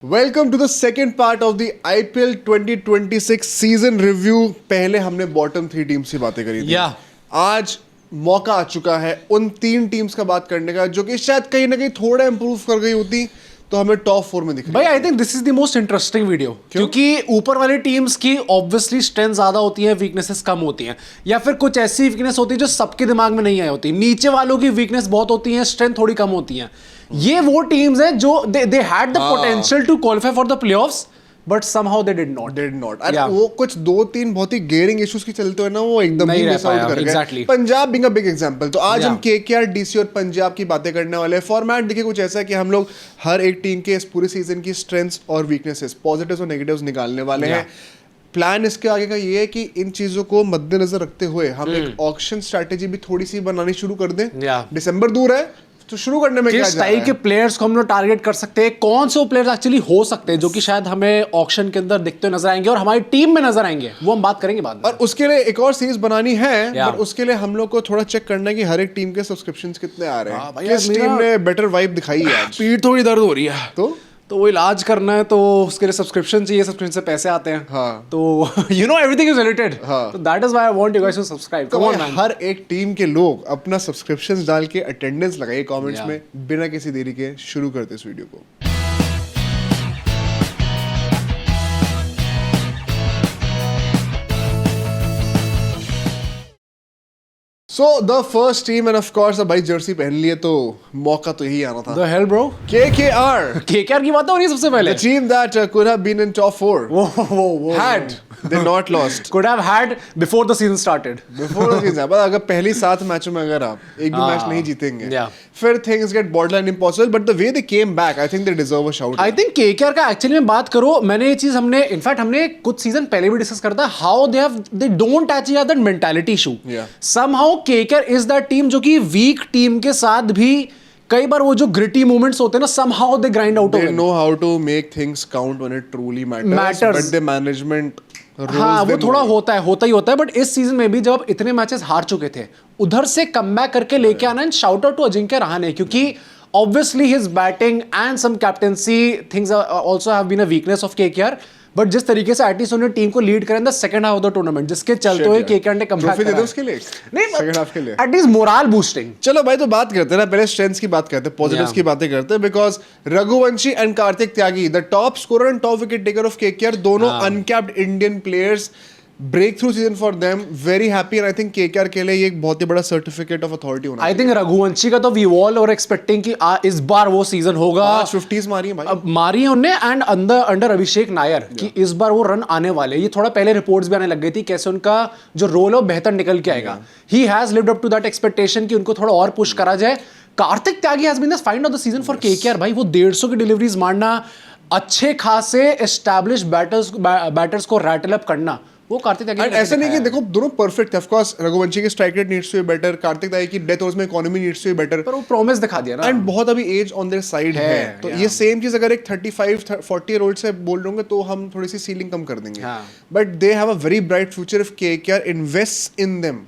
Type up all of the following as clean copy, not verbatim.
Welcome to the second part of the IPL 2026 season review. पहले हमने bottom 3 teams की बातें करी थी। आज मौका आ चुका है उन 3 टीम्स का बात करने का जो कि शायद कहीं ना कहीं थोड़ा इंप्रूव कर गई होती तो हमें टॉप 4 में दिख रही भाई I think this is the most interesting video क्योंकि ऊपर वाली टीम्स की ऑब्वियसली स्ट्रेंथ ज्यादा होती है, वीकनेसेस कम होती हैं, या फिर कुछ ऐसी वीकनेस होती है जो सबके दिमाग में नहीं आई होती। नीचे वालों की वीकनेस बहुत होती है, स्ट्रेंथ थोड़ी कम होती है। ये वो टीम्स हैं जो they had the potential to qualify for the playoffs but somehow they did not. अरे वो कुछ 2-3 बहुत ही गेयरिंग इश्यूज के चलते हुए ना वो एकदम ही मिस आउट कर गए। Punjab being a big example. तो आज हम KKR, DC और पंजाब की बातें करने वाले हैं। फॉर्मेट देखिए कुछ ऐसा है कि हम लोग हर एक टीम के इस पूरे सीजन की स्ट्रेंथ्स और वीकनेसेस, पॉजिटिव्स और नेगेटिव्स निकालने वाले हैं। प्लान इसके आगे का ये है कि इन चीजों को मद्देनजर रखते हुए हम एक ऑक्शन स्ट्रैटेजी भी थोड़ी सी बनानी शुरू कर दें। दिसंबर दूर है तो शुरू करने में किस टाइप के प्लेयर्स को हम लोग टारगेट कर सकते हैं, कौन से प्लेयर्स एक्चुअली हो सकते हैं जो कि शायद हमें ऑक्शन के अंदर दिखते हुए नजर आएंगे और हमारी टीम में नजर आएंगे, वो हम बात करेंगे बाद में। और उसके लिए एक और सीरीज बनानी है, बट उसके लिए हम लोग को थोड़ा चेक करना है कि हर एक टीम के सब्सक्रिप्शंस कितने आ रहे हैं, किस टीम ने बेटर वाइब दिखाई है। आज पीठ थोड़ी दर्द हो रही है तो वो इलाज करना है तो उसके लिए सब्सक्रिप्शन चाहिए, सब्सक्रिप्शन से पैसे आते हैं। तो you know everything is related. तो that is why I want you guys to subscribe. Come on man, हर एक टीम के लोग अपना सब्सक्रिप्शंस डाल के अटेंडेंस लगाइए कमेंट्स में। बिना किसी देरी के शुरू करते इस वीडियो को। So the first team and of course भाई जर्सी पहन लिए तो मौका तो यही आना था। The hell bro? KKR की बात हो रही है सबसे पहले। The team that could have been in top 4 had they not lost could have had before the season started. Before the season, but अगर पहली 7 मैचों में अगर आप एक भी मैच नहीं जीतेंगे फिर things get borderline impossible, but the way they came back I think they deserve a shout. I think KKR का एक्चुअली में बात करो, मैंने ये चीज हमने कुछ सीजन पहले भी डिस्कस करता है, how they don't actually have that mentality issue. Somehow KKR is that team जो कि वीक टीम के साथ भी कई बार वो जो ग्रिटी मोमेंट्स होते हैं ना, somehow they grind out of it. They know how to make things count when it truly matters. But the management हाँ वो थोड़ा होता ही होता है। बट इस सीजन में भी जब आप इतने मैचेस हार चुके थे, उधर से कमबैक करके लेके आना, and shout out to Ajinkya Rahane, क्योंकि obviously his batting and some captaincy things also have been a weakness of KKR. But जिस तरीके से एटलीस्ट उन्होंने टीम को लीड करें the second half of the tournament, जिसके चलते हुए केकेआर ने कमबैक करा है उसके लिए नहीं सेकंड हाफ के लिए एटलीस्ट मोरल बूस्टिंग। चलो भाई तो बात करते हैं ना, पहले स्ट्रेंथ्स की बात करते हैं, पॉजिटिव्स की बातें करते हैं। Because Raghuvanshi and Kartik Tyagi, the top scorer and top wicket taker of KKR, दोनों uncapped Indian players, breakthrough season for them, very happy. And I think KKR के लिए ये एक बहुत ही बड़ा सर्टिफिकेट ऑफ अथॉरिटी होना। आई थिंक रघुवंशी का तो वी ऑल और एक्सपेक्टिंग कि इस बार वो सीजन होगा। 50s मारी है भाई, मारी है उन्हें, एंड अंडर अभिषेक नायर कि इस बार वो रन आने वाले। ये थोड़ा पहले रिपोर्ट्स भी आने लग गई थी कैसे उनका जो रोल है बेहतर निकल के आएगा। He has lived up to that expectation कि उनको थोड़ा और पुश करा जाए। Kartik Tyagi has been the find of the season for KKR। भाई वो 150 की डिलीवरीज मारना, अच्छे खासे एस्टैब्लिश बैटर्स को रैटल अप करना, वो कार्तिक त्यागी ने ऐसा नहीं कि देखो दोनों परफेक्ट है। ऑफ कोर्स रघुवंशी की strike rate needs to be better, Kartik Tyagi की डेथ ओवर्स में economy needs to be better, पर वो प्रॉमिस दिखा दिया ना। एंड बहुत अभी एज ऑन देयर साइड है। तो ये सेम चीज अगर एक 35-40 ईयर ओल्ड से बोल रहे होंगे तो हम थोड़ी सी सीलिंग कम कर देंगे। But they have a very bright future if KKR invest in them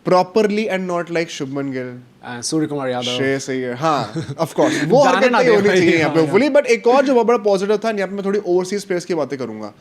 properly and not like Shubman Gill, Surya Kumar Yadav, Shreyas Iyer. हाँ ऑफ कोर्स वो हरकतें होनी चाहिए यहाँ पे फुली। बट एक और जो बहुत बड़ा पॉजिटिव था, यहाँ पे मैं थोड़ी ओवरसीज प्लेयर्स की बातें करूंगा।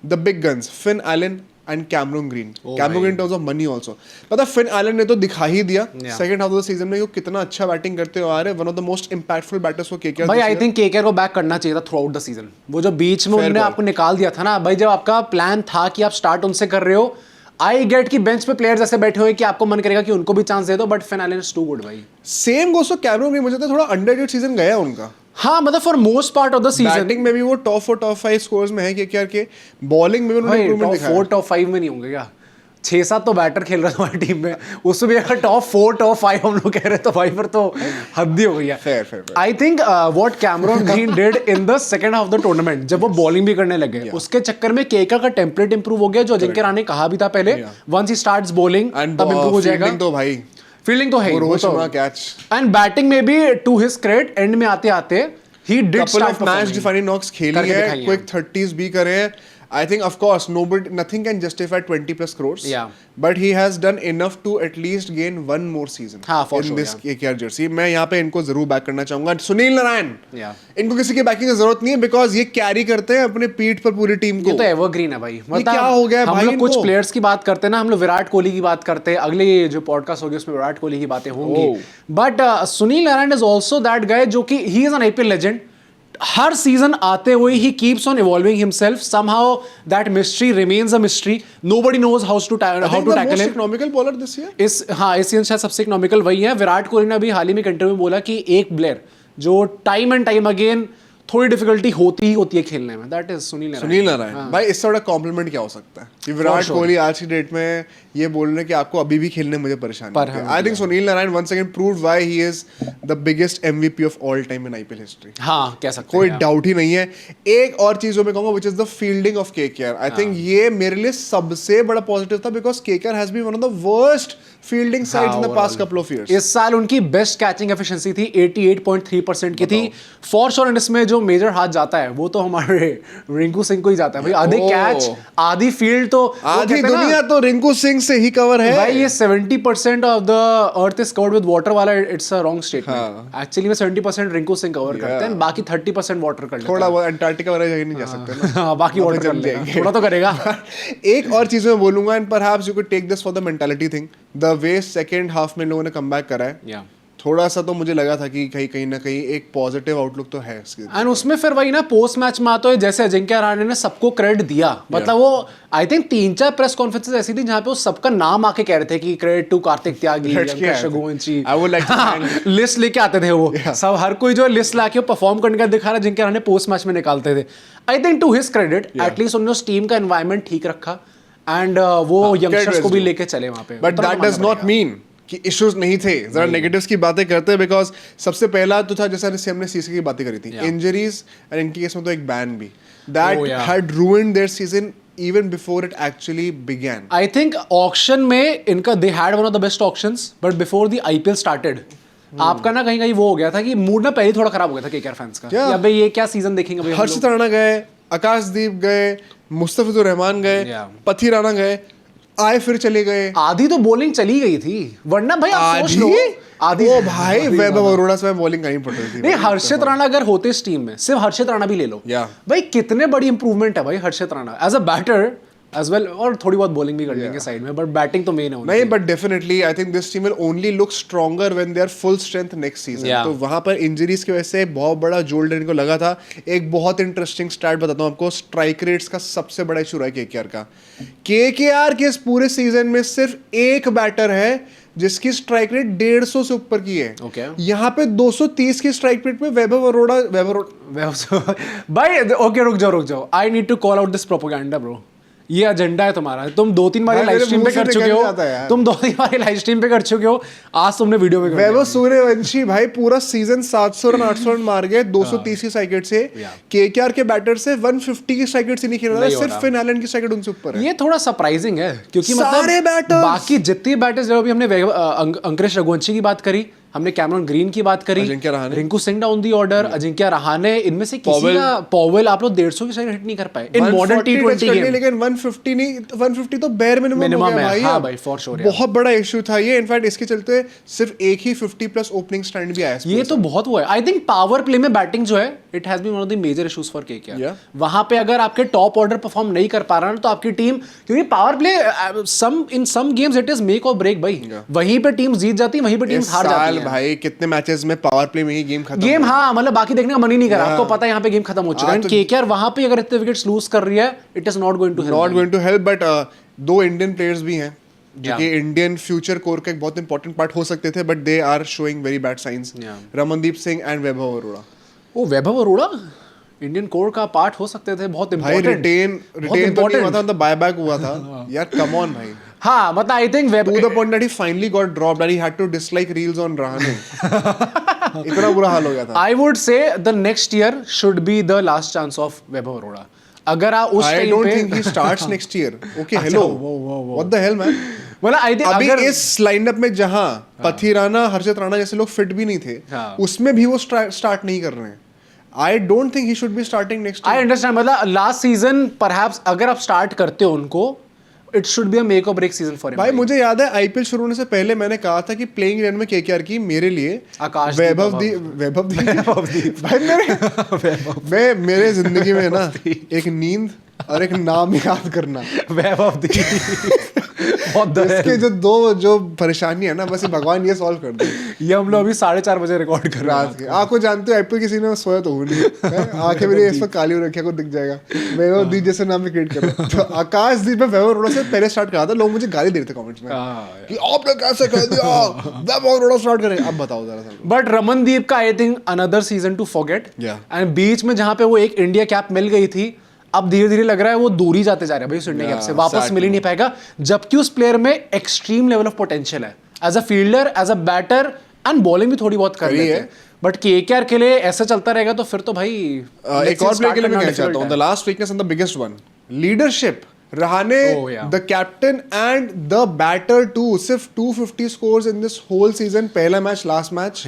The big guns Finn Allen and Cameron Green. Cameron Green terms of money also, पता फिन एलन ने तो दिखा ही दिया second half of the season में वो कितना अच्छा बैटिंग करते हुए आ रहे हैं। One of the most impactful batters for KKR। भाई आई थिंक KKR को बैक करना चाहिए था थ्रू आउट द सीजन। वो जो बीच में उन्होंने आपको निकाल दिया था ना भाई, जब आपका प्लान था कि आप स्टार्ट उनसे कर रहे हो, आई गेट कि बेंच पे प्लेयर्स ऐसे बैठे हुए कि आपको मन करेगा कि उनको भी चांस दे दो, but Finn Allen is too good भाई। Same goes to Cameron Green, मुझे तो थोड़ा अंडररेटेड सीजन गया उनका। हाँ मतलब for most part of the season batting में भी वो टॉप 4 टॉप 5 स्कोर्स में है KKR के, बॉलिंग में भी उन्होंने इंप्रूवमेंट दिखाया। टॉप 4 टॉप 5 में नहीं होंगे क्या? 6-7 तो बैटर खेल रहा था हमारी टीम में, उसमें भी अगर टॉप 4 टॉप 5 हम लोग कह रहे हैं तो भाई पर तो हद ही हो गई है। Fair I think what Cameron Green did in the second half of the tournament, जब वो बॉलिंग भी करने लगे, उसके चक्कर में KKR का टेम्पलेट इंप्रूव हो गया, जो अजिंक्य रहाणे ने कहा भी था पहले, वंस ही स्टार्ट्स बॉलिंग तब इंप्रूव हो जाएगा। तो भाई फील्डिंग तो है ही, कैच एंड बैटिंग में भी टू हिज क्रेडिट एंड में आते आते ही did couple of match defining knocks खेली है, क्विक 30s भी करे हैं। I think of course nothing can justify 20 plus crores. Yeah. But he has done enough to at least gain one more season. हाँ, for in sure, this KKR jersey. मैं यहाँ पे इनको जरूर बैक करना चाहूंगा. सुनील नारायण. Yeah. इनको किसी की बैकिंग की जरूरत नहीं है बिकॉज ये कैरी करते हैं अपने पीठ पर पूरी टीम को. ये तो एवरग्रीन है भाई. मतलब क्या हो गया हम भाई लोग कुछ इनको? प्लेयर्स की बात करते हैं ना, हम लोग विराट कोहली की बात करते हैं, अगले जो पॉडकास्ट होगी उसमें विराट कोहली की बातें होंगी. But Sunil Narine is also that guy जो कि he is an IPL legend. हर सीजन आते हुए ही keeps on evolving himself. Somehow that mystery remains a mystery. Nobody knows how to tackle him. Economical bowler this year. इस सीजन शायद सबसे इकोनॉमिकल वही है. विराट कोहली ने अभी हाल ही में इंटरव्यू में बोला कि एक प्लेयर जो टाइम एंड टाइम अगेन थोड़ी डिफिकल्टी होती है खेलने में, दैट इज सुनील नारायण. भाई इससे बड़ा कॉम्प्लीमेंट क्या हो सकता है कि विराट कोहली आज की डेट में ये बोल रहे हैं कि आपको अभी भी खेलने में मुझे परेशानी है. I think Sunil Narine once again proved why he is the biggest MVP of all time in IPL history. हाँ, कह सकते कोई डाउट ही नहीं है. एक और चीज जो मैं कहूंगा which is the fielding of KKR. I think ये मेरे लिए सबसे बड़ा पॉजिटिव था because KKR has been one of the worst fielding sides in the past couple of years. इस साल उनकी बेस्ट कैचिंग एफिशिएंसी थी 88.3% की थी. फॉर श्योर एंड इसमें जो मेजर हाथ जाता है वो तो हमारे रिंकू सिंह को ही जाता है भाई. आधे कैच आधी फील्ड तो आधी दुनिया तो रिंकू सिंह से ही कवर है भाई. ये 70% of the earth is covered with water वाला it's a wrong statement. Actually में 70% रिंकू सिंह कवर करते हैं, बाकी 30% वाटर कर लेते हैं. थोड़ा वो अंटार्कटिका वाला जगह नहीं जा सकते ना. हां, बाकी वाटर कर लेगा, थोड़ा तो करेगा. एक और चीज मैं बोलूंगा and perhaps you could take this for the mentality thing. The way second half में लोगों ने कमबैक करा है, थोड़ा सा तो मुझे लगा था कि कहीं ना कहीं एक पॉजिटिव आउटलुक तो है इसके. एंड उसमें फिर वही ना पोस्ट मैच में आता है जैसे अजिंक्य रहाणे ने सबको क्रेडिट दिया. मतलब वो आई थिंक 3-4 प्रेस कॉन्फ्रेंसेस ऐसी थी जहां पे वो सबका नाम आके कह रहे थे कि credit to Kartik Tyagi, Ankush Raghuvanshi. List लेके आते थे वो सब. हर कोई जो लिस्ट लाके परफॉर्म करने का दिखा रहा है अजिंक्य रहाणे पोस्ट मैच में निकालते थे. I think to his credit at least उन्होंने उस टीम का एनवायरनमेंट ठीक रखा एंड वो यंगस्टर्स को भी लेके चले वहां पे. But that does not mean कि इश्यूज नहीं थे. जरा नेगेटिव्स की बातें करते हैं बिकॉज सबसे पहला तो था जैसे हमने सीसी की बातें करी थी, इंजरीज एंड इनके केस में तो एक बैन भी that had ruined their season even before it actually began. I think auction में इनका they had one of the best auctions but before the IPL started आपका ना कहीं वो हो गया था कि मूड ना पहले थोड़ा खराब हो गया था KKR फैंस का. या भाई ये क्या सीजन देखेंगे भाई. हर्षित राणा गए, आकाशदीप गए, मुस्तफिजुर रहमान गए, पथी राणा गए, आए फिर चले गए. आधी तो बॉलिंग चली गई थी वरना भाई आप सोच लो. आधी वो भाई वैभव अरोड़ा से बॉलिंग करनी पड़ रही थी. नहीं, हर्षित राणा अगर होते इस टीम में, सिर्फ हर्षित राणा भी ले लो भाई, कितने बड़ी इंप्रूवमेंट है भाई Harshit Rana as a batter as well. और थोड़ी बहुत बॉलिंग भी कर लेंगे साइड में, बट बैटिंग तो मेन है नहीं. But definitely I think this team will only look stronger when they are full strength next season. तो वहां पर इंजरीज की वजह से बहुत बड़ा जोल्डर इनको लगा था. एक बहुत इंटरेस्टिंग स्टार्ट बताता हूं आपको. स्ट्राइक रेट्स का सबसे बड़ा इशू रहा है KKR का. KKR के इस पूरे सीजन में सिर्फ एक बैटर है जिसकी स्ट्राइक रेट 150 से ऊपर की है. यहाँ पे 230 की स्ट्राइक रेट पे वैभव अरोड़ा भाई. ओके, रुक जाओ. I need to call out this propaganda bro. ये एजेंडा है तुम्हारा. तुम 2-3 बार लाइव स्ट्रीम पे कर चुके हो. तुम 2-3 बार लाइव स्ट्रीम पे कर चुके हो. आज तुमने वीडियो में वैभव सूर्यवंशी भाई पूरा सीजन 700 रन 800 रन मार गए 230 की स्ट्राइक रेट से. KKR के बैटर से 150 की स्ट्राइक रेट से नहीं खेल रहा है, सिर्फ फिन एलन की स्ट्राइक रेट उनसे ऊपर है. ये थोड़ा सरप्राइजिंग है क्योंकि मतलब बाकी जितने बैटर्स जो अभी हमने अंकुश रघुवंशी की बात करी, हमने कैमरन ग्रीन की बात करी, Rinku Singh down the order, Ajinkya Rahane, इनमें से किसी का पॉवेल आप लोग 150 की स्ट्राइक हिट नहीं कर पाए इन मॉडर्न T20 गेम. लेकिन 150 नहीं, 150 तो बेयर मिनिमम हो गया भाई. हां भाई, फॉर श्योर बहुत बड़ा इशू था ये. इनफैक्ट इसके चलते सिर्फ एक ही 50 प्लस ओपनिंग स्टैंड भी आया. ये तो बहुत वो है. आई थिंक पावर प्ले में बैटिंग जो है it has been one of the major issues for KKR. वहां पे अगर आपके टॉप ऑर्डर परफॉर्म नहीं कर पा रहा तो आपकी टीम, क्योंकि power play in some games it is make और ब्रेक भाई. वहीं पे टीम जीत जाती है, वहीं पे टीम हार जाती है भाई. कितने मैचेस में पावर प्ले में ही गेम खत्म. हाँ, मतलब बाकी देखने का मन ही नहीं करा. आपको पता है यहाँ पे गेम खत्म हो चुका है. KKR वहां पे अगर इतने विकेट्स लूज कर रही है, it is not going to help. But 2 Indian players भी हैं जो कि इंडियन फ्यूचर कोर का एक बहुत इंपॉर्टेंट पार्ट हो सकते थे, but they are showing very bad signs. Ramandeep Singh and Vaibhav Arora. Oh, Vaibhav Arora Indian core का पार्ट हो सकते थे. बहुत इंपॉर्टेंट. भाई रिटेन तो नहीं हुआ था, बायबैक हुआ था यार. कम ऑन भाई. हाँ, मतलब I think to the point that he finally got dropped and he had to dislike reels on Rahane. इतना बुरा हाल हो गया था. I would say the next year should be the last chance of Vaibhav Arora. अगर आप उस I don't think he starts next year. Okay, hello. What the hell man? मतलब I think अभी इस लाइनअप में जहां पथी राणा, हर्षित राणा जैसे लोग फिट भी नहीं थे, उसमें भी वो स्टार्ट नहीं कर रहे हैं. I don't think he should be starting next. I understand, मतलब लास्ट सीजन परहैप्स अगर आप स्टार्ट करते हो उनको, it should be a make और ब्रेक सीजन फॉर हिम। भाई मुझे याद है आईपीएल शुरू होने से पहले मैंने कहा था कि प्लेइंग इलेवन में केकेआर की मेरे लिए आकाश भाई मेरे जिंदगी में ना एक नींद और एक नाम याद करना इसके जो परेशानी है ना, बस भगवान ये सॉल्व कर दे। ये हम लोग अभी 4:30 बजे रिकॉर्ड कर रहे हैं। आपको जानते हो आईपीएल किसी ने सोया तो हूँ नहीं, आंखें मेरी इस वक्त काली हो रखी है, को दिख जाएगा। वैभव दीप जैसे नाम में क्रिएट कर रहा तो आकाश दीप में वैभव अरोड़ा से पहले स्टार्ट करा था, लोग मुझे गाली दे रहे थे कमेंट्स में कि आपने कैसे कह दिया वैभव अरोड़ा स्टार्ट करें। अब बताओ जरा सा। बट रमनदीप का I think another season to forget, and बीच में जहां पे वो एक इंडिया कैप मिल गई थी, अब धीरे धीरे लग रहा है वो दूरी जाते जा रहा है भाई उस इंडिया कैप से, वापस मिल ही नहीं पाएगा। जबकि उस प्लेयर में एक्सट्रीम लेवल ऑफ पोटेंशियल है, as a fielder, as a batter, and bowling भी थोड़ी बहुत कर रही है। बट केकेआर के लिए ऐसा चलता रहेगा तो फिर तो भाई एक और प्लेयर के लिए मैं कहना चाहता हूं, the last weakness and the biggest one, leadership. Rahane the captain and the batter too, सिर्फ 250 scores in this whole season, पहला match, last match,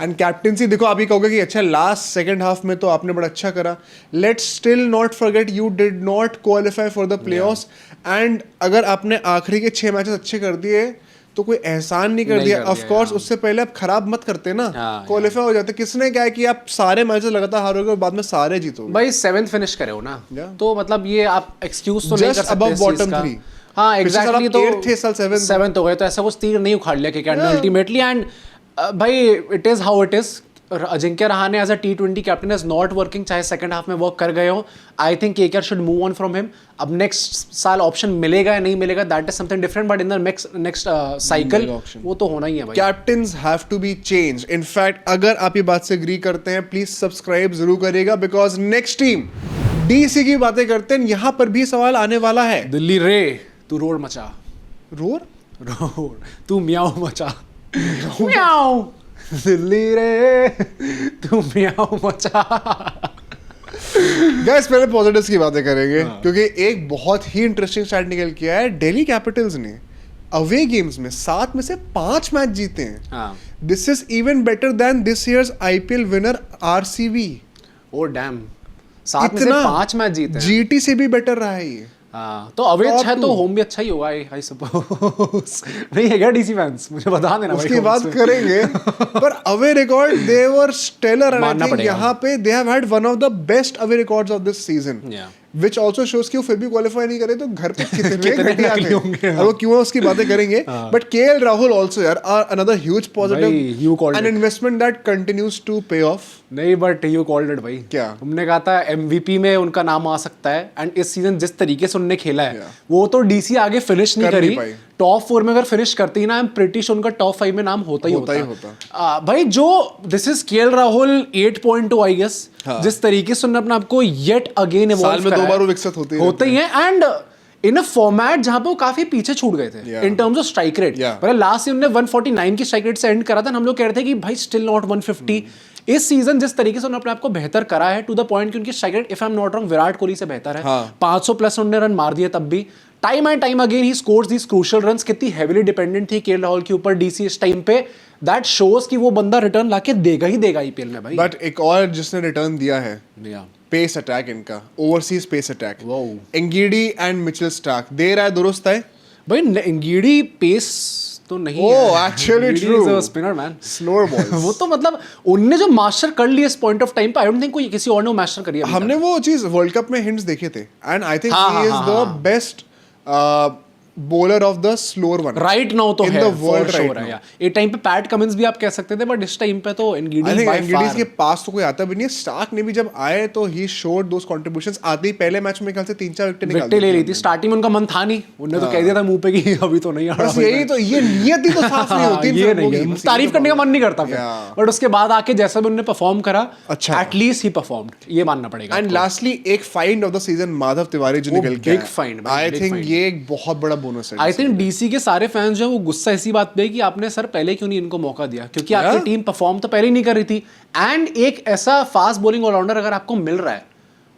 and captaincy. देखो आप ये कहोगे कि अच्छा लास्ट सेकंड हाफ में तो आपने बड़ा अच्छा करा, let's still not forget you did not qualify for the playoffs, and अगर आपने आखिरी के 6 मैचेस अच्छे कर दिए तो कोई एहसान नहीं कर दिया। ऑफ कोर्स उससे पहले आप खराब मत करते ना, क्वालिफाई हो जाते। किसने क्या है कि आप सारे मैचेस लगातार हारोगे और बाद में सारे जीतोगे। भाई 7th फिनिश करे हो ना, तो मतलब ये आप एक्सक्यूज तो नहीं कर सकते अबव बॉटम 3। हाँ एग्जैक्टली, तो 8th थे, साल 7th हो गए, तो ऐसा कुछ तीर नहीं उखाड़ लिया केकेआर ने अल्टीमेटली। एंड भाई it is how it is. Ajinkya Rahane as a T20 captain is not working, चाहे सेकंड हाफ में वर्क कर गए हो। I think KKR should move on from him. अब नेक्स्ट साल ऑप्शन मिलेगा या नहीं मिलेगा, that is something different, but in the next cycle वो तो होना ही है भाई। Captains have to be change. In fact अगर आप ये बात से एग्री करते हैं, प्लीज सब्सक्राइब जरूर करिएगा, बिकॉज नेक्स्ट टीम डीसी की बातें करते हैं, यहां पर भी सवाल आने वाला है। दिल्ली रे तू रोड मचा, रोड तू म्याऊ मचा, म्याऊ दिल्ली रे तू म्याऊ मचा। गाइस पहले पॉजिटिव्स की बातें करेंगे, क्योंकि एक बहुत ही इंटरेस्टिंग स्टैट निकल के आया है। दिल्ली कैपिटल्स ने अवे गेम्स में 7 में से 5 मैच जीते हैं। This is even better than this years IPL winner RCB. Oh damn, 7 में से 5 मैच जीते हैं। जीटी से भी बेटर रहा है ये। तो अवे अच्छा है तो होम भी अच्छा ही होगा, आई सपोज। नहीं है क्या डीसी फैंस, मुझे बता देना। उसकी बात करेंगे, पर away record they were stellar, and I think यहाँ पे they have had one of the best away records of this season, which also shows कि वो फिर भी क्वालिफाई नहीं करे तो घर पे कितने घटिया थे। अब वो क्यों है उसकी बातें करेंगे। बट केएल राहुल also यार another huge positive, an investment that continues to pay off। नहीं बट यू कॉल्ड इट भाई। क्या हमने कहा था एमवीपी में उनका नाम आ सकता है, एंड इस सीजन जिस तरीके से उन्होंने खेला है वो तो डीसी आगे फिनिश नहीं करी। टॉप 4 में अगर फिनिश करती ना, आई एम प्रीटी श्योर उनका टॉप 5 में नाम होता ही होता। भाई जो this is KL Rahul 8.2 I guess, जिस तरीके से उन्होंने अपने आपको येट अगेन साल में 2 बार विकसित होते ही है, एंड इन अ फॉर्मेट जहां पे वो काफी पीछे छूट गए थे in terms of strike rate. पर लास्ट सीजन ने 149 की स्ट्राइक रेट से एंड करा था, हम लोग कह रहे थे कि भाई स्टिल नॉट 150। इस सीजन जिस तरीके से उन्होंने अपने आप को बेहतर करा है, टू द पॉइंट कि उनकी strike rate if I am not wrong Virat Kohli से बेहतर है। 500 प्लस उन्होंने रन मार दिए, तब भी टाइम एंड टाइम अगेन ही स्कोर्स दीस क्रूशियल रन्स। कितनी हेवीली डिपेंडेंट थी केएल राहुल के ऊपर डीसी इस टाइम पे, दैट शोज कि वो बंदा रिटर्न लाके देगा ही देगा आईपीएल में भाई। बट एक और जिसने रिटर्न दिया है, पेस अटैक, इनका overseas pace attack, Ngidi and Mitchell Starc. दे रहा है दुरुस्त है भाई। एंगीडी पेस तो नहीं है, actually true, spinner man, slower balls. वो तो मतलब उनने जो मास्टर कर लिया इस पॉइंट ऑफ टाइम पे, आई डोंट थिंक कोई किसी और ने मास्टर करी है। हमने वो चीज वर्ल्ड कप में हिंट्स देखे थे, and I think he is the best bowler of the slower one right now तो है वर्ल्ड राइट नाउ। एक टाइम पे पैट कमिंस भी आप कह सकते थे, बट इस टाइम पे तो एंगीडीज के पास तो कोई आता भी नहीं है। स्टार्क ने भी जब आए तो ही शोड दोस कंट्रीब्यूशंस। आते ही पहले मैच में ख्याल से 3-4 विकेट ले ली थी। स्टार्टिंग में उनका मन था नहीं, उन्होंने तो कह दिया था मुंह पे कि अभी तो नहीं आ रहा। बस यही तो, ये नियत ही तो साफ नहीं होती, ये नहीं, तारीफ करने का मन नहीं करता फिर। बट उसके बाद आके जैसा भी उन्होंने परफॉर्म करा, अच्छा एटलीस्ट ही परफॉर्म्ड, ये मानना पड़ेगा। एंड लास्टली एक find of the season Madhav Tiwari जो निकल के, बिग फाइंड, आई थिंक ये एक बहुत बड़ा बोनस है। आई थिंक डीसी के सारे फैंस जो है वो गुस्सा इसी बात पे कि आपने सर पहले क्यों नहीं इनको मौका दिया, क्योंकि आपकी टीम परफॉर्म तो पहले ही नहीं कर रही थी। एंड एक ऐसा फास्ट बॉलिंग ऑलराउंडर अगर आपको मिल रहा है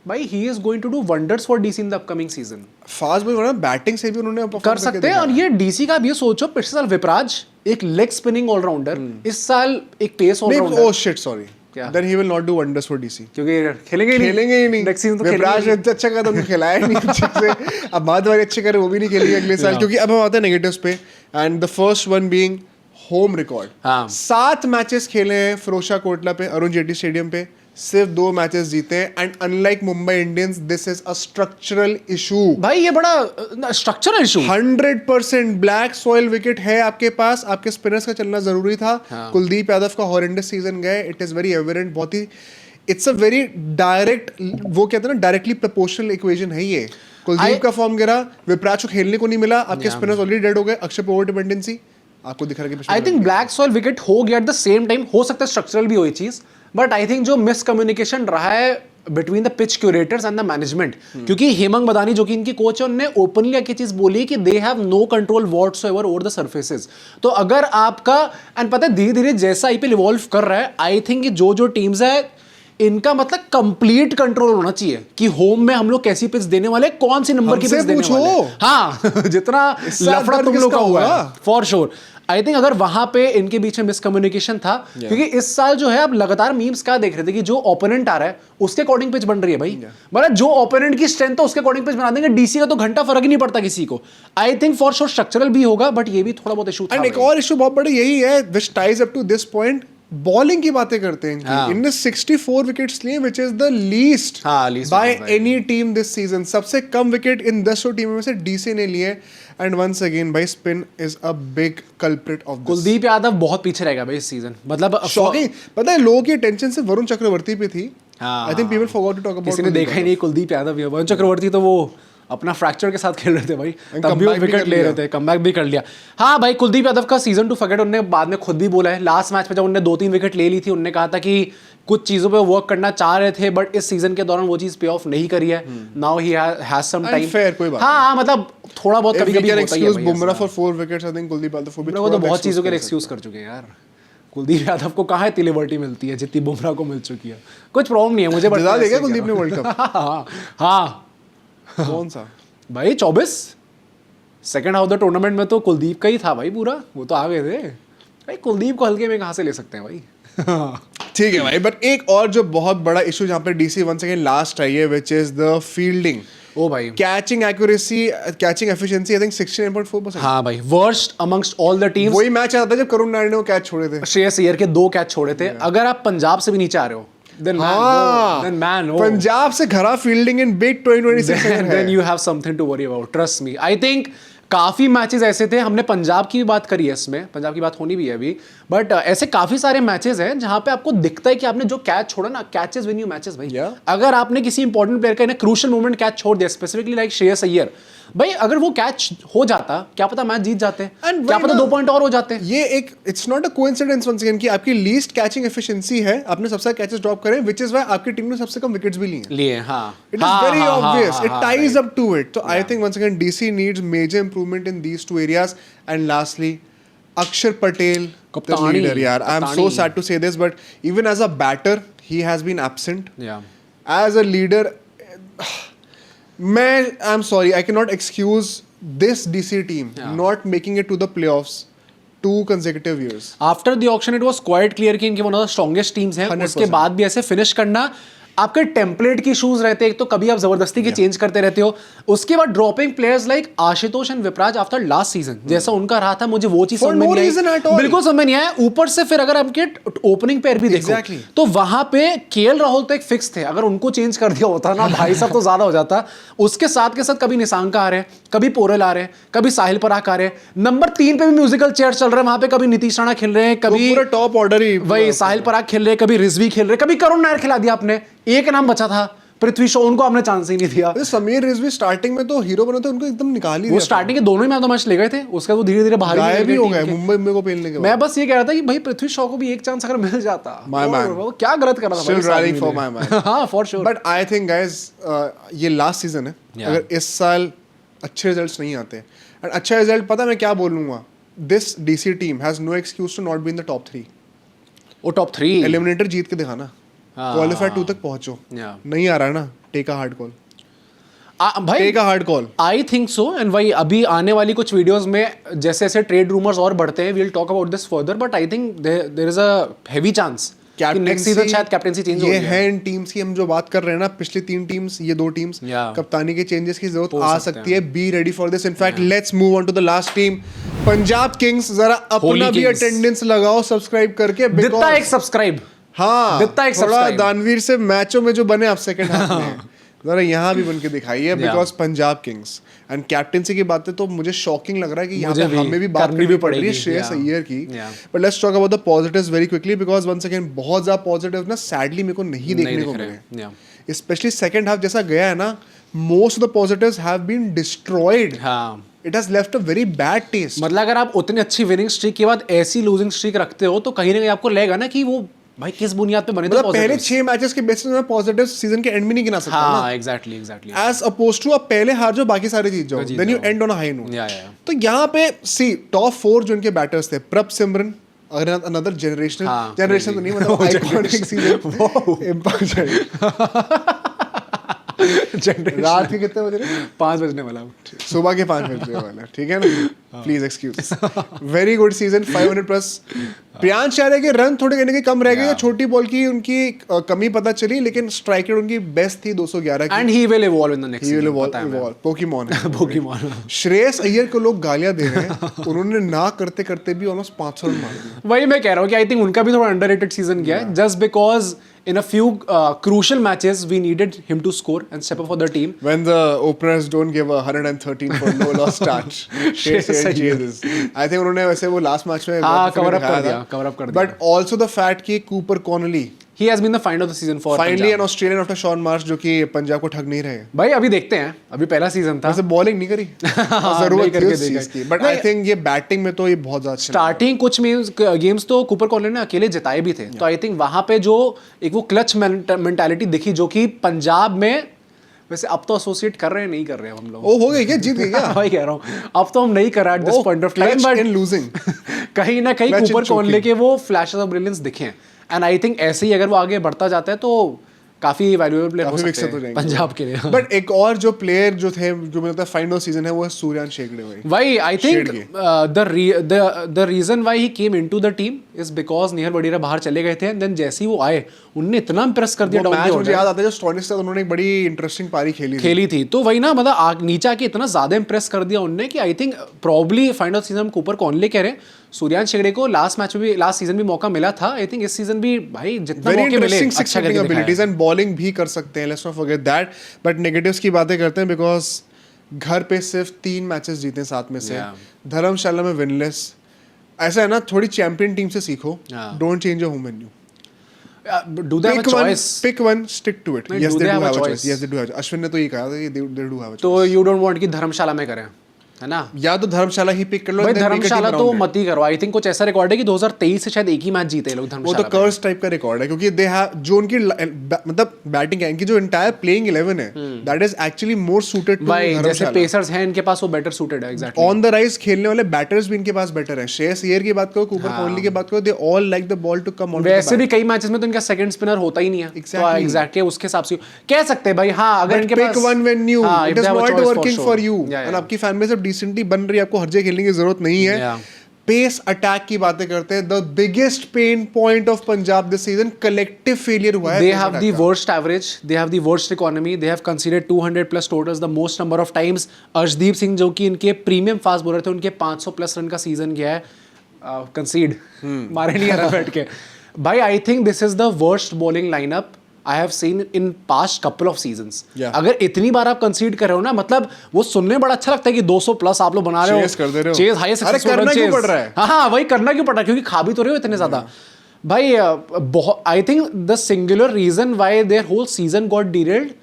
भाई, he is going to do wonders for DC in the upcoming season. Fast bowling, batting से भी उन्होंने कर सकते हैं। और ये डीसी का भी सोचो, पिछले साल विपराज एक लेग स्पिनिंग ऑलराउंडर, इस साल एक pace all-rounder. Oh shit sorry, क्या? Then he will not do wonders for DC. क्योंकि खेलेंगे ही नहीं नेक्स्ट सीजन तो विपराज ने इतना अच्छा करा तो उन्हें खिलाया ही नहीं अच्छे से। अब माधवारी अच्छे करे वो भी नहीं खेलेंगे अगले साल, क्योंकि अब हम आते हैं नेगेटिव्स पे। And the first one being home record. 7 matches खेले हैं फिरोजशाह कोटला पे, अरुण जेटली स्टेडियम पे, सिर्फ 2 मैचेस जीते हैं। And unlike Mumbai Indians, this is a structural issue भाई, ये बड़ा structural issue. 100% black soil wicket है आपके पास, आपके स्पिनर्स का चलना जरूरी था। कुलदीप यादव का हॉरेंडस सीजन गए, इट इज वेरी एविडेंट, बहुत ही इट्स अ वेरी डायरेक्ट, वो कहते हैं ना डायरेक्टली प्रोपोर्शनल इक्वेशन है ये। कुलदीप का फॉर्म गिरा, विपराज को खेलने को नहीं मिला, आपके स्पिनर्स ऑलरेडी डेड हो गए, अक्षय पे ओवर डिपेंडेंसी आपको दिख रहा है। I think black soil wicket हो गया एट द सेम टाइम, हो सकता है स्ट्रक्चरल भी हो ये चीज, बट आई थिंक जो मिसकम्युनिकेशन रहा है between the pitch curators and the management, क्योंकि हेमंग मदानी जो कि इनकी कोच है, उन्होंने ओपनली एक चीज बोली कि they have no control whatsoever over the surfaces. तो अगर आपका, एंड पता है धीरे धीरे जैसा आईपीएल इवॉल्व कर रहा है, आई थिंक जो टीम्स है इनका मतलब कंप्लीट कंट्रोल होना चाहिए कि होम में हम लोग कैसी पिच देने वाले, कौन सी नंबर की पिच देने वाले। हाँ जितना लफड़ा तुम लोग का हुआ है फॉर श्योर। आई थिंक अगर वहां पे इनके बीच में मिसकम्युनिकेशन था, क्योंकि इस साल जो है आप लगातार मीम्स क्या देख रहे थे कि जो ओपोनेंट आ रहा है उसके अकॉर्डिंग पिच बन रही है भाई। मतलब जो ओपोनेंट की स्ट्रेंथ है उसके अकॉर्डिंग पिच बना देंगे, डीसी का तो घंटा फर्क ही नहीं पड़ता किसी को। I think for sure structural भी होगा, बट ये भी थोड़ा बहुत इशू था। एंड एक और इशू बहुत बड़ा यही है which ties up to this point, bowling की बातें करते हैं। इनने 64 विकेट्स लिए, which is the least by any team this season. सबसे कम विकेट इन 10 टीमों में से डीसी ने लिए। एंड वंस अगेन भाई, spin is a big culprit of this. Kuldeep Yadav बहुत पीछे रहेगा भाई इस सीजन, मतलब शॉकिंग। पता है लोगों की अटेंशन से वरुण चक्रवर्ती पे थी। I think people forgot to talk about, किसी ने देखा ही नहीं कुलदीप यादव। वरुण चक्रवर्ती तो वो अपना फ्रैक्चर के साथ खेल रहे थे भाई, तब भी वो विकेट ले रहे थे, कमबैक भी कर लिया। हाँ भाई, कुलदीप यादव का सीजन टू फॉरगेट उन्होंने बाद में खुद भी बोला है। लास्ट मैच में जब उन्होंने 2-3 विकेट ले ली थी, उन्होंने कहा था कि कुछ चीजों पे वर्क करना चाह रहे थे, बट इस सीजन के दौरान वो चीज पे ऑफ नहीं करी है। Now he has some time. Fair, कोई बात। हाँ मतलब थोड़ा बहुत कभी-कभी होता ही है। Bumrah for 4 wickets, I think Kuldeep Yadav भी वो तो बहुत चीजों के लिए एक्सक्यूज कर चुके हैं यार। कुलदीप यादव को कहाँ इतनी लिबर्टी मिलती है जितनी बुमराह को मिल चुकी है। कुछ प्रॉब्लम नहीं है मुझे, बता देगा कुलदीप ने वर्ल्ड कप। हाँ कौन सा भाई? 24 सेकंड हाफ द टूर्नामेंट में तो कुलदीप का ही था भाई पूरा, वो तो आ गए थे भाई। कुलदीप को हल्के में कहाँ से ले सकते हैं भाई? ठीक है भाई, बट एक और जो बहुत बड़ा इशू जहाँ पे डीसी वन सेकंड लास्ट आई है, व्हिच इज द फील्डिंग। ओ भाई, catching accuracy, catching efficiency I think 69.4%। हाँ भाई, worst amongst all the teams. वही मैच आता था जब करुण नायर ने वो कैच छोड़े थे, श्रेयस अय्यर के 2 कैच छोड़े थे। अगर आप पंजाब से भी नीचे आ रहे हो, then man, पंजाब से घरा fielding in big 2026 then you have something to worry about, trust me. I think काफ़ी मैचेस ऐसे थे, हमने पंजाब की भी बात करी है, इसमें पंजाब की बात होनी भी है अभी, बट ऐसे काफ़ी सारे मैचेस हैं जहाँ पे आपको दिखता है कि आपने जो कैच छोड़ा ना, कैचेस विन यू मैचेस भाई। अगर आपने किसी इंपॉर्टेंट प्लेयर का इन क्रूशियल मोमेंट कैच छोड़ दिया, स्पेसिफिकली लाइक श्रेयस अय्यर भाई, अगर वो कैच हो जाता क्या पता मैच जीत जाते, क्या पता 2 पॉइंट और हो जाते। ये एक it's not a coincidence once again कि आपकी लीस्ट कैचिंग एफिशिएंसी है, आपने सबसे कैचेस ड्रॉप करे, व्हिच इज व्हाई आपकी टीम ने सबसे कम विकेट्स भी लिए। हां, it is very obvious, it ties up to it. तो I think once again DC needs major improvement in these 2 areas. And lastly Axar Patel, the leader यार, I am so sad to say this, but even as a batter he has been absent. As a leader, I'm sorry, I cannot excuse this DC team not making it to the playoffs 2 consecutive years. After the auction it was quite clear कि इनकी one of the strongest teams है, उसके बाद भी ऐसे finish करना, आपके template की इश्यूज रहते हैं, एक तो कभी आप जबरदस्ती के चेंज करते रहते हो, उसके बाद dropping players like Ashutosh and Vipraj after last season जैसा उनका रहा था, मुझे वो चीज समझ में नहीं आई, बिल्कुल समझ नहीं आया। ऊपर से फिर अगर आपके ओपनिंग पेयर भी देखो तो वहां पे केएल राहुल तो एक फिक्स थे, अगर उनको चेंज कर दिया होता ना भाई साहब तो ज्यादा हो जाता। उसके साथ के साथ कभी निशांका आ रहे हैं, कभी पोरेल आ रहे हैं, कभी साहिल पराग आ रहे हैं, नंबर 3 पे भी म्यूजिकल चेयर चल रहे हैं, वहां पे कभी नीतीश राणा खेल रहे हैं, कभी पूरा टॉप ऑर्डर ही वही साहिल पराग खेल रहे हैं, कभी रिजवी खेल रहे हैं, कभी करुण नायर खिला दिया आपने, एक नाम बचा था पृथ्वी शॉ, उनको आपने चांस ही नहीं दिया। समीर रिजवी स्टार्टिंग में तो हीरो बने थे, उनको एकदम निकाल ही वो स्टार्टिंग के दोनों ही मैच तो मैच ले गए थे, उसके बाद धीरे धीरे बाहर भी हो गए मुंबई में को पेलने के बाद। मैं बस ये कह रहा था कि भाई पृथ्वी शॉ को भी एक चांस अगर मिल जाता, वो क्या गलत कर रहा था, still running for my man. हां for sure, but I think guys ये लास्ट सीजन है, अगर इस साल अच्छे रिजल्ट्स नहीं आते, एंड अच्छा रिजल्ट पता मैं क्या बोलूंगा, this DC team has no excuse to not be in the top 3। वो टॉप 3 एलिमिनेटर जीत के दिखाना, क्वालीफाई 2 तक पहुंचो, नहीं आ रहा ना, टेक अ हार्ड कॉल भाई, take a hard call. I think so, and भाई अभी आने वाली कुछ वीडियोस में जैसे जैसे ट्रेड रूमर्स और बढ़ते हैं, we will talk about this further, but I think there is a heavy chance next season शायद कैप्टेंसी चेंज हो ये है इन टीम्स की, हम जो बात कर रहे हैं ना पिछली 3 टीम्स, ये 2 टीम्स, कप्तानी के चेंजेस की जरूरत आ सकती है. Be ready for this. In fact let's move on to the last team, Punjab Kings. जरा अपना भी अटेंडेंस लगाओ सब्सक्राइब करके. दित्ता एक सब्सक्राइब. हाँ, थोड़ा दानवीर से मैचों में जो बने आप सेकंड हाफ में, जरा यहाँ भी बन के दिखाइए. Because Punjab Kings and captaincy की बातें तो मुझे शॉकिंग लग रहा है कि यहाँ पे हमें भी बात करनी पड़ रही है श्रेयस अय्यर की. But let's talk about the positives very quickly, because once again बहुत ज्यादा पॉजिटिव ना सैडली मेरे को नहीं देखने को मिले. स्पेशली सेकंड हाफ जैसा गया है ना, most of the positives have been destroyed. It has left a very bad taste. मतलब अगर आप उतनी अच्छी विनिंग स्ट्रीक के बाद ऐसी लूजिंग स्ट्रीक रखते हो तो कहीं ना कहीं आपको लगेगा ना कि वो भाई किस बुनियाद पे बने. मतलब पहले 6 मैचेस के बेसिस में पॉजिटिव सीजन के एंड में नहीं गिना सकता. हाँ, एग्जैक्टली. एज अपोज टू आप पहले हार जाओ बाकी सारे जीत जाओ, then you end on a high note. तो यहाँ पे सी टॉप 4 जो इनके बैटर्स थे, प्रभ सिमरन, अनदर जनरेशन तो नहीं मतलब आइकॉनिक सीजन. रात के कितने बज रहे? 5 बजने वाला. सुबह के 5 बजने वाला. ठीक है ना, please excuse. Very good season, 500 plus. Priyansh Arya के रन थोड़े कहने के कम रह गए. छोटी बॉल की उनकी कमी पता चली, लेकिन स्ट्राइक रेट उनकी बेस्ट थी 211 की. And he will evolve in the next. He will evolve. Pokemon है. पोकेमॉन. श्रेयस अय्यर को लोग गालियां दे रहे हैं. उन्होंने ना करते करते भी ऑलमोस्ट 500 रन मार दिए. वही मैं कह रहा हूँ कि आई थिंक उनका भी थोड़ा अंडररेटेड सीजन गया है, just because in a few crucial matches we needed him to score and step up for the team. When the openers don't give 113 for no loss start. Jesus. I think उन्होंने वैसे वो last match में cover up कर दिया. But also the fact कि Cooper Conley he has been the find of the season for finally an Australian after Sean Marsh जो कि पंजाब को ठग नहीं रहे. भाई अभी देखते हैं, अभी पहला सीजन था. वैसे बॉलिंग नहीं करी, जरूरत थी उस चीज की. बट आई थिंक ये बैटिंग में तो ये बहुत ज्यादा स्टार्टिंग कुछ गेम्स तो कूपर कॉनली ने अकेले जिताए भी थे. तो आई थिंक वहां पे जो एक वो क्लच मेंटालिटी दिखी जो कि पंजाब में वैसे अब तो एसोसिएट कर रहे हैं, नहीं कर रहे हम लोग. ओ हो गई क्या, जीत गए क्या? वही कह रहा हूँ, अब तो हम नहीं कर रहे at this point of time, but losing कहीं ना कहीं कूपर कॉनली के वो फ्लैशेस ऑफ ब्रिलियंस दिखे हैं. एंड आई थिंक ऐसे ही अगर वो आगे बढ़ता जाता है तो काफी वैल्यूएबल प्लेयर हो सकते हैं पंजाब के लिए. बट एक और जो प्लेयर जो थे जो मुझे लगता है फाइनल सीजन है वो है सूर्यांश शेगड़े. भाई I think the reason why he came into the team is because Nehal Wadhera बाहर चले गए थे एंड देन जैसे ही वो आए उन्होंने इतना इंप्रेस कर दिया. मैच मुझे याद आता है जो स्टोनिस से उन्होंने एक बड़ी इंटरेस्टिंग पारी खेली थी. तो वही ना, मतलब नीचे आके इतना ज्यादा इंप्रेस कर दिया उन्होंने कि I think probably final season में कूपर कॉनली कह रहे हैं. सूर्यांश शेगड़े को लास्ट मैच में भी, लास्ट सीजन भी मौका मिला था. आई थिंक इस सीजन भी भाई जितना मौके मिले अच्छा करके एबिलिटीज एंड बॉलिंग भी कर सकते हैं. Let's not forget that. But negatives की बातें करते हैं बिकॉज घर पे सिर्फ 3 मैचेस जीते 7 में से. धर्मशाला में विनलेस. ऐसा है ना, थोड़ी चैंपियन टीम से सीखो. Don't change your home venue. Do they have a choice? Pick one, stick to it. Yes, they do have a choice. Yes, they do have. Ashwin ने तो ये कहा था कि they do have a choice. तो you don't want कि धर्मशाला में करें, है ना? या तो धर्मशाला ही पिक कर लो. भाई धर्मशाला तो मत ही करो. आई थिंक कुछ ऐसा रिकॉर्ड है कि 2023 से शायद एक ही मैच जीते लोग धर्मशाला. वो तो कर्स टाइप का रिकॉर्ड है क्योंकि दे हैव जो उनकी मतलब बैटिंग है, इनकी जो एंटायर प्लेइंग 11 है that is actually more suited to Dharamshala. जैसे पेसर्स हैं इनके पास वो बेटर सूटेड है. एग्जैक्टली. ऑन द राइज खेलने वाले बैटर्स भी इनके पास बेटर है. श्रेयस अय्यर की बात करो, कूपर कॉनली की बात करो, they all like the ball to come on. वैसे भी कई मैचेस में तो इनका सेकंड स्पिनर होता ही नहीं है. एग्जैक्टली उसके हिसाब से कह सकते हैं भाई. हां, अगर इनके पास pick one when you it is not working for you and आपकी फैन बेस अब डिसेंटली बन रही है, आपको हर जगह खेलने की जरूरत नहीं है. पेस अटैक की बातें करते हैं. The biggest pain point of Punjab this season collective failure हुआ है. They have the worst average, they have the worst economy, they have considered 200 plus totals the most number of times. Arshdeep Singh जो कि इनके premium fast bowler थे, उनके 500 plus run का season गया है. कंसीड मारे नहीं आ रहा बैठ के. भाई I think this is the worst bowling lineup I have seen in past couple of seasons. अगर इतनी बार आप कंसीड कर रहे हो ना, मतलब वो सुनने में बड़ा अच्छा लगता है कि 200 प्लस आप लोग बना रहे हो, chase high successful run chase. हाँ, वही करना क्यों पड़ रहा है, क्योंकि खा भी तो रहे हो इतने ज्यादा. भाई I think the singular reason why their whole season got derailed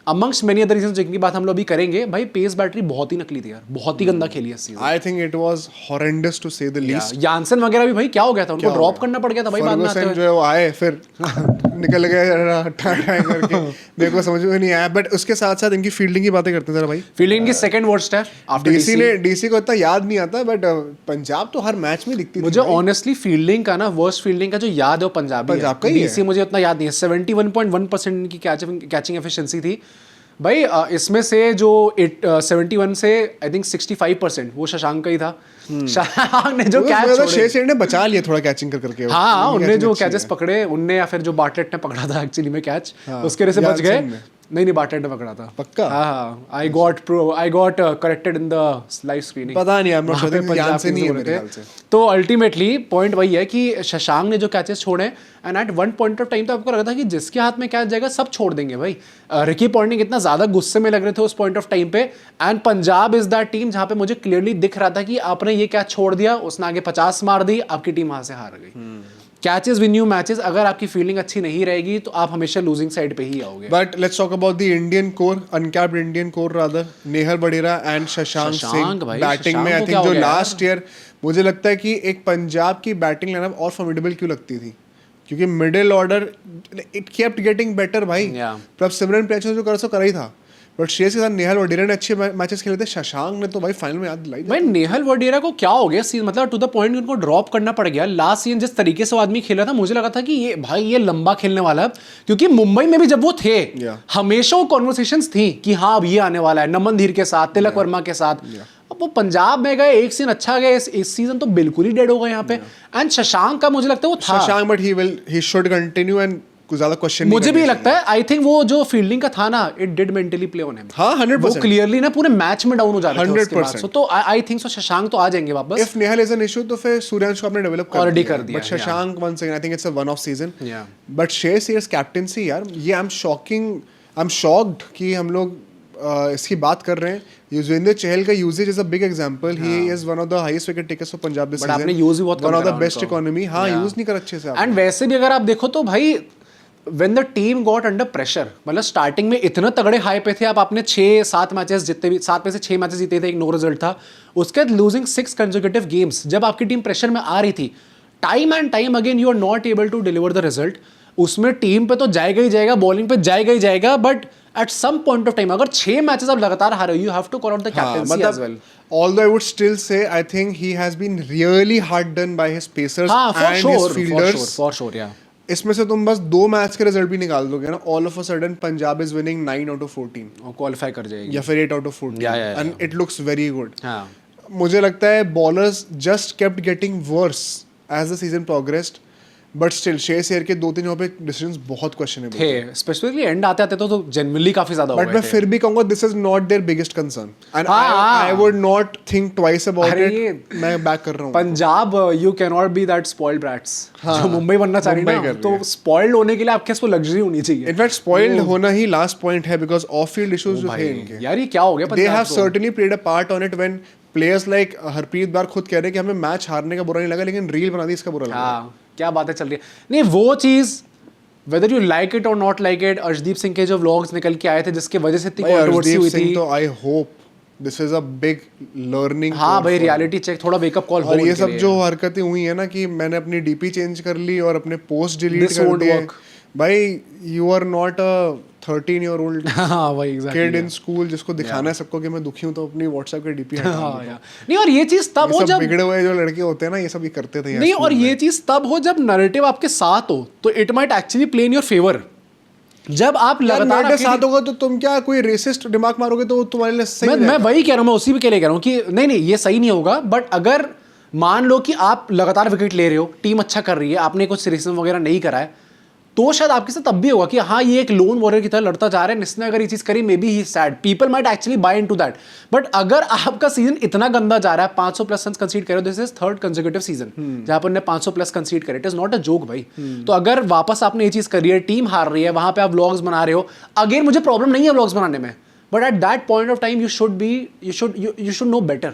amongst many other reasons जिनकी बात हम लोग अभी करेंगे. भाई पेस बैटरी बहुत ही नकली थी यार, बहुत ही गंदा खेली है इस सीजन. I think it was horrendous to say the least. Jansen वगैरह भी भाई क्या हो गया था, उनको ड्रॉप करना पड़ गया था भाई बाद में. जो है वो आए फिर निकल गए टाटा करके, मेरे को समझ में नहीं आया. बट उसके साथ साथ इनकी फील्डिंग की बातें करते हैं जरा भाई. फील्डिंग की सेकंड वर्स्ट है आफ्टर डीसी को इतना याद नहीं आता, बट पंजाब तो हर मैच में दिखती थी. मुझे ऑनेस्टली फील्डिंग का ना, वर्स्ट फील्डिंग का जो याद है वो पंजाब का ही है. डीसी मुझे उतना याद नहीं है. 71.1% की कैचिंग एफिशिएंसी थी. भाई इसमें से जो 71 से आई थिंक 65% वो शशांक का ही था। शशांक ने जो कैच छोड़े, शेष ने बचा लिया थोड़ा कैचिंग करके। हाँ, उनने जो कैचेस पकड़े, उनने या फिर जो बार्टलेट ने पकड़ा था एक्चुअली में कैच, उसके वजह से बच गए। नहीं बार्टलेट ने पकड़ा था पक्का। हाँ, I got corrected in the live screening, पता नहीं, I am not sure, Punjab से नहीं है मेरे ख्याल से। तो अल्टीमेटली पॉइंट वही है कि शशांक ने जो कैचेस छोड़े, and at one point of time तो आपको लगा था कि जिसके हाथ में कैच जाएगा सब छोड़ देंगे भाई। रिकी पॉन्टिंग इतना ज्यादा गुस्से में लग रहे थे उस पॉइंट ऑफ टाइम पे, and Punjab is that team जहां पे मुझे क्लियरली दिख रहा था कि आपने ये कैच छोड़ दिया, उसने आगे 50 मार दी, आपकी टीम वहां से हार गई। कैचेस विन यू मैचेस, अगर आपकी फील्डिंग अच्छी नहीं रहेगी तो आप हमेशा लूजिंग साइड पे ही आओगे। But let's talk about the Indian core, uncapped Indian core rather, Nehal Wadhera and Shashank Singh batting में। आई थिंक जो लास्ट ईयर मुझे लगता है कि एक पंजाब की बैटिंग लाइनअप और फॉर्मिडेबल क्यों लगती थी, क्योंकि middle order it kept getting better भाई। प्रभ सिमरन प्लेचर जो कर सो कर ही था, बट शेष के साथ नेहल वडेरा ने अच्छे मैचेस खेले थे। शशांक ने तो भाई फाइनल में याद दिलाई। भाई नेहल वडेरा को क्या हो गया, मतलब टू द पॉइंट उनको ड्रॉप करना पड़ गया। लास्ट सीजन जिस तरीके से वो आदमी खेला था, मुझे लगा था कि ये भाई ये लंबा खेलने वाला है, क्योंकि मुंबई में भी जब वो थे हमेशा वो कॉन्वर्सेशंस थी कि हाँ अब ये आने वाला है, नमन धीर के साथ, तिलक वर्मा के साथ। अब वो पंजाब में गए, एक सीजन अच्छा गया, इस सीजन तो बिल्कुल ही डेड हो गए यहाँ पे। एंड शशांक का मुझे लगता है वो था Shashank, but he should continue and कुछ ज्यादा क्वेश्चन मुझे भी लगता है। आई थिंक वो जो फील्डिंग का था ना, it did mentally play on him. हाँ 100%। वो क्लियरली ना पूरे मैच में डाउन हो जा रहे थे उसके बाद। सो तो आई थिंक सो शशांक तो आ जाएंगे वापस। If Nehal is an issue तो फिर सूर्यांश को आपने डेवलप ऑलरेडी कर दिया, but Shashank once again I think it's a one off season. But Shreyas captaincy यार, ये आई एम शॉक्ड कि हम लोग इसकी बात कर रहे हैं। युजवेंद्र चहल का usage is a big example. He is one of the highest wicket takers for Punjab this season. But आपने यूज भी बहुत कम करा, one of the best economy. हां, यूज नहीं कर अच्छे से। एंड वैसे भी अगर आप देखो तो भाई when the team got under pressure, मतलब स्टार्टिंग में इतना तगड़े हाई पे थे, आप आपने 6-7 मैचेस जितने भी 7 में से 6 मैचेस जीते थे, एक नो रिजल्ट था, उसके बाद लूजिंग 6 कंसेक्यूटिव गेम्स। जब आपकी टीम प्रेशर में आ रही थी, time and time again you are not able to deliver the result. उसमें टीम पे तो जाएगा ही जाएगा, बॉलिंग पे जाएगा ही जाएगा, but at some point of time अगर 6 मैचेस आप लगातार हारे हो, you have to call out the captaincy as well. Although I would still say I think he has been really hard done by his pacers and his fielders. For sure, yeah. इसमें से तुम बस 2 match के result भी निकाल दोगे ना, all of a sudden Punjab is winning 9 out of 14 और क्वालिफाई कर जाएगी, या फिर 8 out of 14 and it looks very good. हाँ, मुझे लगता है bowlers just kept getting worse as the season progressed, but still शेष एयर के 2-3 यहाँ पे डिसीजंस बहुत क्वेश्चनेबल थे, स्पेशली एंड आते आते तो जनरली काफी ज्यादा हो गए थे। बट मैं फिर भी कहूंगा this is not their biggest concern and I would not think twice about it. मैं बैक कर रहा हूं Punjab, you can not be that spoiled brats जो मुंबई बनना चाह रही है, तो स्पॉइल्ड होने के लिए आपके पास लग्जरी होनी चाहिए। इनफैक्ट स्पॉइल्ड होना ही लास्ट पॉइंट है, बिकॉज़ ऑफ फील्ड इश्यूज जो थे इनके, यार ये क्या हो गया पंजाब को। They have certainly played a part on it when players like Harpreet Brar खुद कह रहे हैं कि हमें मैच हारने का बुरा नहीं लगा, लेकिन रील बना दी इसका बुरा लगा। हाँ, क्या बातें चल रही है। नहीं वो चीज whether you like it or not like it, Arshdeep Singh के जो व्लॉग्स निकल के आए थे जिसके वजह से इतनी कंट्रोवर्सी हुई थी, तो I hope this is a big learning. हाँ भाई, रियलिटी चेक, थोड़ा वेकअप कॉल हो। और ये सब जो हरकतें हुई है ना कि मैंने अपनी डीपी चेंज कर ली और अपने पोस्ट डिलीट कर दिए, भाई you are not a 13-year-old kid in school जिसको दिखाना है सबको कि मैं दुखी हूं, तो अपनी व्हाट्सएप के डीपी हटा दो। नहीं, और ये चीज तब हो जब बिगड़े हुए जो लड़के होते हैं ना, ये सब ये करते थे। नहीं, और ये चीज तब हो जब नैरेटिव आपके साथ हो, तो it might actually play in your favour. जब आप लगातार के साथ होगा तो तुम क्या कोई रेसिस्ट रिमार्क मारोगे तो तुम्हारे लिए सही। मैं वही कह रहा हूं, मैं उसी के लिए कह रहा हूं कि नहीं ये सही नहीं होगा। बट अगर मान लो कि आप लगातार विकेट ले रहे हो, टीम अच्छा कर रही है, आपने कुछ सीरीज वगैरह नहीं करा है, तो शायद आपके साथ तब भी होगा कि हाँ ये एक लोन वॉरियर की तरह लड़ता जा रहा है, इसने अगर ये चीज करी maybe he sad, people might actually buy into that. But अगर आपका सीजन इतना गंदा जा रहा है, 500+ रन्स कंसीड करे, this is 3rd consecutive season जहां पर 500+ कंसीड करे, it is not a joke भाई। तो अगर वापस आपने ये चीज करी है, टीम हार रही है, वहां पे आप व्लॉग्स बना रहे हो, अगेन मुझे प्रॉब्लम नहीं है व्लॉग्स बनाने में, but at that point of time you should know better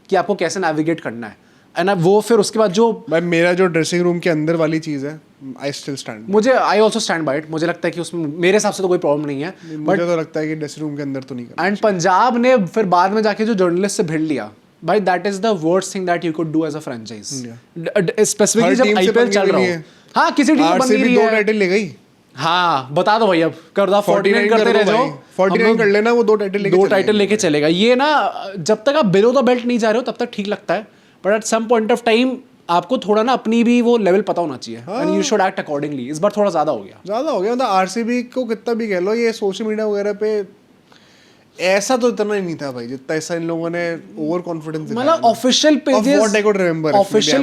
कि आपको कैसे नेविगेट करना है। एंड वो फिर उसके बाद जो भाई मेरा जो ड्रेसिंग रूम के अंदर वाली चीज़ है, I still stand, I also stand by it. मुझे लगता है कि उसमें मेरे हिसाब से तो कोई प्रॉब्लम नहीं है, मुझे तो लगता है कि ड्रेसिंग रूम के अंदर तो नहीं करना। एंड पंजाब ने फिर बाद में जाके जो जर्नलिस्ट से भिड़ लिया, भाई that is the worst thing that you could do as a franchise, specifically जब आईपीएल चल रहा हो। हाँ, किसी टीम बन नहीं रही है, 2 टाइटल ले गई। हाँ, बता दो भाई, अब कर दो 49 करते रह जाओ, 49 कर लेना, वो 2 टाइटल लेके चलेगा। ये ना जब तक आप बिलो द बेल्ट नहीं जा रहे हो तब तक ठीक लगता है, but at some point of time आपको थोड़ा ना अपनी भी वो लेवल पता होना चाहिए, and you should act accordingly. इस बार थोड़ा ज्यादा हो गया। मतलब आरसीबी को कितना भी कह लो, ये सोशल मीडिया वगैरह पे ऐसा तो इतना ही नहीं था भाई जितना ऐसा इन लोगों ने ओवर कॉन्फिडेंस मतलब official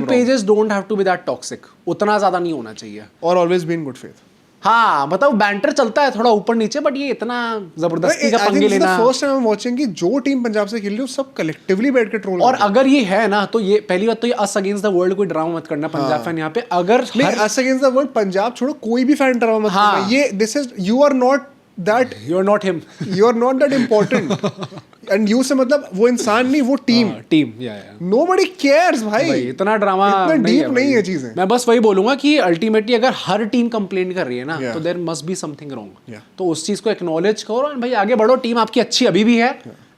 pages don't have to be that toxic, उतना ज्यादा नहीं होना चाहिए, और always be in good faith. हाँ मतलब बैंटर चलता है थोड़ा ऊपर नीचे, बट ये इतना जबरदस्ती का पंगे लेना। First time I am watching कि जो टीम पंजाब से खेल रही है सब कलेक्टिवली बैठ के ट्रोल। और अगर ये है ना तो ये पहली बात तो ये अस अगेंस्ट द वर्ल्ड कोई ड्रामा मत करना पंजाब फैन यहाँ पे। अगर us against the world Punjab छोड़ो, कोई भी फैन ड्रामा मत करना। ये this is you are not that, you are not him, you are not that important. And you say मतलब वो इंसान नहीं, वो टीम नोबडी केयर्स भाई। इतना ड्रामा डीप नहीं है चीजें। मैं बस वही बोलूंगा कि अल्टीमेटली अगर हर टीम कंप्लेंट कर रही है ना तो there must be something wrong. तो उस चीज को एक्नॉलेज करो और भाई आगे बढ़ो। टीम आपकी अच्छी अभी भी है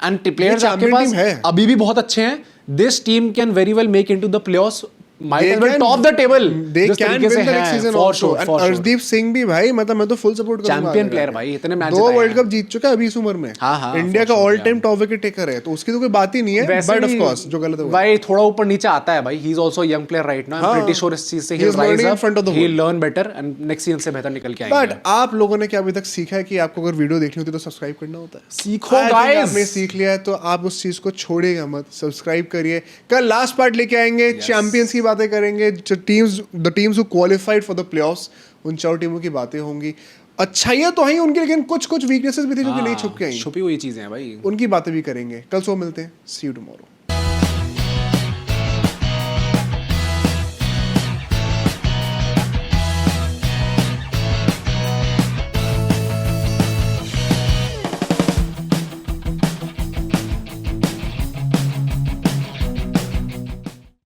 एंड प्लेयर्स आपके पास अभी भी बहुत अच्छे हैं। This team can very well make into the playoffs, might as well top the table. They can win the next season also. And Arshdeep Singh भी भाई मतलब मैं तो फुल सपोर्ट करूंगा। चैंपियन प्लेयर भाई, इतने मैच 2 वर्ल्ड कप जीत चुका है अभी इस उम्र में। इंडिया का all time top wicket taker है, तो उसकी तो कोई बात ही नहीं है। बट ऑफ कोर्स जो गलत है भाई थोड़ा ऊपर नीचे आता है भाई। He is also young player right now. I am pretty sure इस चीज से he will rise up, he will learn better and next season से बेहतर निकल के आएंगे। बट आप लोगों ने क्या अभी तक सीखा है कि आपको अगर वीडियो देखनी होती है तो सब्सक्राइब करना होता है। सीखो गाइस, आपने सीख लिया है तो आप उस चीज को छोड़िएगा मत, सब्सक्राइब करिए। कल लास्ट पार्ट लेके आएंगे, चैंपियंस की बातें करेंगे, the teams who qualified for the playoffs, उन 4 टीमों की बातें होंगी। अच्छाइयां तो हैं उनकी, लेकिन कुछ वीकनेसेस भी थी जो कि नहीं छुप के आई, छुपी हुई चीजें हैं भाई, उनकी बातें भी करेंगे। कल सुबह मिलते हैं, सी यू टुमारो।